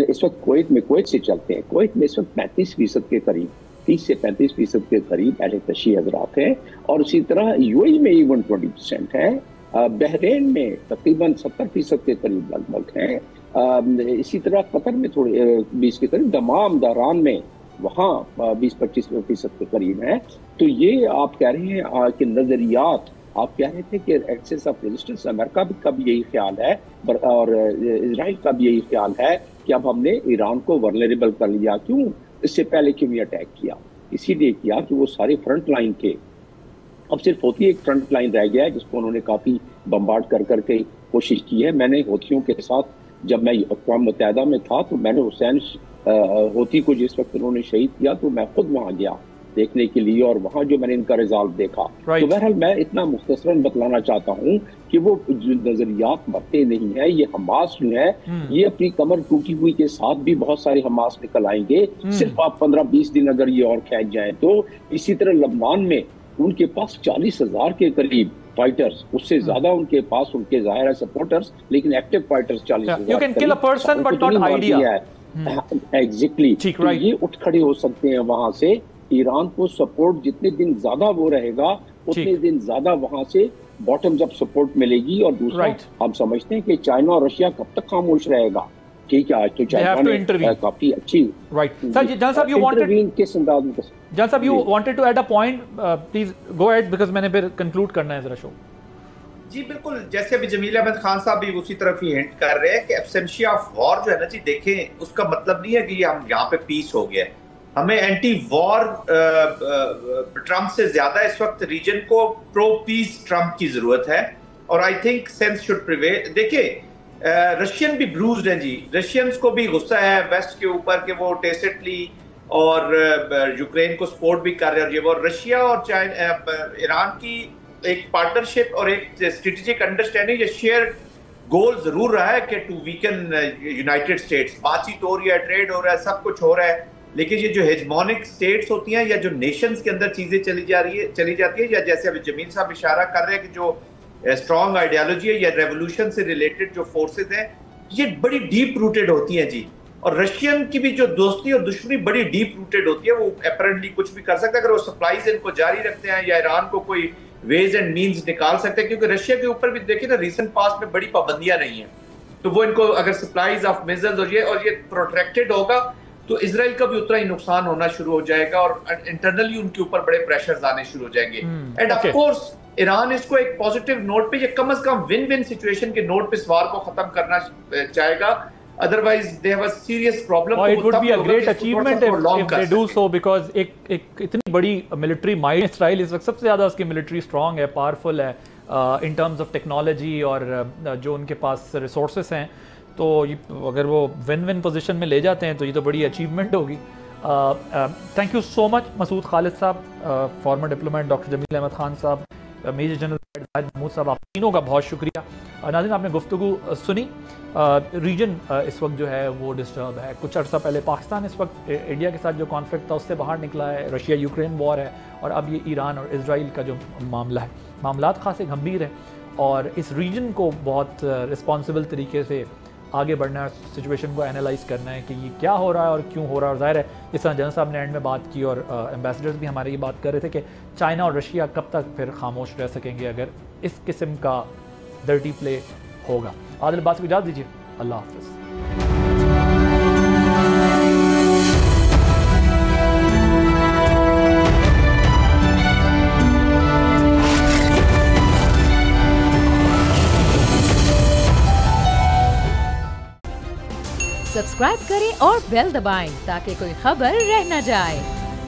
इस वक्त कुवैत से चलते हैं, कुवैत में इस वक्त 35% के करीब, 30 से 35% के करीब अहले तशी हजरात हैं, और इसी तरह यूएई में इवन 20% है, बहरीन में तकरीबन 70% के करीब लगभग हैं, इसी तरह कतर में थोड़े 20 के करीब, दमाम में वहाँ 20-25% के करीब हैं। तो ये आप कह रहे हैं कि नजरियात, आप कह रहे थे कि एक्सेस ऑफ रेजिस्टेंस, अमेरिका का भी यही ख्याल है और इजराइल का भी यही ख्याल है कि अब हमने ईरान को वल्नरेबल कर लिया। क्यों? इससे पहले क्यों ये अटैक किया? इसीलिए किया कि वो सारे फ्रंट लाइन के, अब सिर्फ होती एक फ्रंट लाइन रह गया है जिसको उन्होंने काफ़ी बम्बार्ड कर के कोशिश की है। मैंने होतियों के साथ जब मैं अक़वाम मुत्तहिदा में था तो मैंने हुसैन होती को जिस वक्त उन्होंने शहीद किया तो मैं खुद वहाँ गया देखने के लिए, और वहाँ जो मैंने इनका रिजल्ट देखा। तो बहरहाल मैं इतना मुख्तसरन बतलाना चाहता हूँ कि वो जो नजरियात मरते नहीं है। ये हमास जो है ये अपनी कमर टूटी हुई के साथ भी बहुत सारे हमास निकल आएंगे, सिर्फ आप 15-20 दिन अगर ये और खींच जाए तो। इसी तरह लबनान में उनके पास 40,000 के करीब फाइटर्स, उससे ज्यादा उनके पास उनके जाहिर है सपोर्टर्स, लेकिन एक्टिव फाइटर्स 40,000 एग्जैक्टली। ये उठ खड़े हो सकते हैं वहां से। ईरान को सपोर्ट जितने दिन ज्यादा वो रहेगा उतने दिन ज्यादा वहां से बॉटम्स अप सपोर्ट मिलेगी। और दूसरा हम समझते हैं कि चाइना और रशिया कब तक खामोश रहेगा, ठीक है, आज तो चाइना ने काफी अच्छी राइट सर। जान साहब यू वांटेड किस अंदाज में जान साहब you wanted to add a point, please go ahead because मैंने फिर कंक्लूड करना है जरा शो। जी बिल्कुल, जैसे अभी जमील अहमद खान साहब भी उसी तरफ ही हिंट कर रहे हैं कि एब्सेंशिया ऑफ वॉर जो है ना जी, देखें उसका मतलब नहीं है कि हम यहाँ पे पीस हो गया। हमें एंटी वॉर ट्रम्प से ज्यादा इस वक्त रीजन को प्रो पीस ट्रम्प की जरूरत है, और I think sense should prevail. देखिए रशियन भी ब्रूज्ड हैं जी, रशियंस को भी गुस्सा है वेस्ट के ऊपर कि वो टेसिटली और यूक्रेन को सपोर्ट भी कर रहे हैं। वो रशिया और चाइना ईरान की एक पार्टनरशिप और एक स्ट्रेटेजिक अंडरस्टैंडिंग या शेयर गोल जरूर रहा है कि टू वीकन यूनाइटेड स्टेट्स। बातचीत हो रही है, ट्रेड हो रहा है, सब कुछ हो रहा है, लेकिन ये जो हेजमोनिक स्टेट्स होती हैं या जो नेशंस के अंदर चीजें चली जाती है, या जैसे अभी जमील साहब इशारा कर रहे हैं कि जो स्ट्रॉन्ग आइडियोलॉजी है या रेवोल्यूशन से रिलेटेड जो फोर्सेज हैं, ये बड़ी डीप रूटेड होती हैं जी। और रशियन की भी जो दोस्ती और दुश्मनी बड़ी डीप रूटेड होती है। वो अपरेंटली कुछ भी कर सकता है अगर वो सप्लाईज इनको जारी रखते हैं या ईरान को कोई वेज एंड मीन्स निकाल सकते हैं, क्योंकि रशिया के ऊपर भी देखिए ना रिसेंट पास्ट में बड़ी पाबंदियां नहीं है, तो वो इनको अगर सप्लाईज ऑफ मिसाइल्स और ये प्रोटेक्टेड होगा तो इजराइल का भी उतना ही नुकसान होना शुरू हो जाएगा और इंटरनली उनके ऊपर बड़े प्रेशर्स आने शुरू हो जाएंगे। एंड ऑफ कोर्स ईरान इसको एक पॉजिटिव नोट पे, ये कम से कम विन विन सिचुएशन के नोट पे इस वार को खत्म करना चाहेगा, otherwise they have a serious problem. It would be a great achievement if they do so, because एक इतनी बड़ी मिलिट्री माइंड इजराइल इस वक्त सबसे ज्यादा उसकी मिलिट्री स्ट्रांग है, पावरफुल है इन टर्म्स ऑफ टेक्नोलॉजी और जो उनके पास रिसोर्सेस हैं, तो अगर वो विन विन पोजीशन में ले जाते हैं तो ये तो बड़ी अचीवमेंट होगी। Thank you so much Masood Khalid साहब, former diplomat, doctor Jameel Ahmed Khan साहब, मेजर जनरल महमूद साहब, आप तीनों का बहुत शुक्रिया। नाज़रीन आपने गुफ्तगू सुनी। रीजन इस वक्त जो है वो डिस्टर्ब है। कुछ अर्सा पहले पाकिस्तान इस वक्त इंडिया के साथ जो कॉन्फ्लिक्ट था उससे बाहर निकला है, रशिया यूक्रेन वॉर है, और अब ये ईरान और इजराइल का जो मामला है, मामलात खासे गंभीर है और इस रीजन को बहुत रिस्पॉन्सिबल तरीके से आगे बढ़ना है, सिचुएशन को एनालाइज करना है कि ये क्या हो रहा है और क्यों हो रहा है। और ज़ाहिर है जिस तरह जनरल साहब ने एंड में बात की और एम्बेसडर्स भी हमारे ये बात कर रहे थे कि चाइना और रशिया कब तक फिर खामोश रह सकेंगे अगर इस किस्म का डर्टी प्ले होगा। आदिल बात को इजाज़त दीजिए, अल्लाह हाफ़िज़। सब्सक्राइब करें और बेल दबाएं ताकि कोई खबर रह न जाए।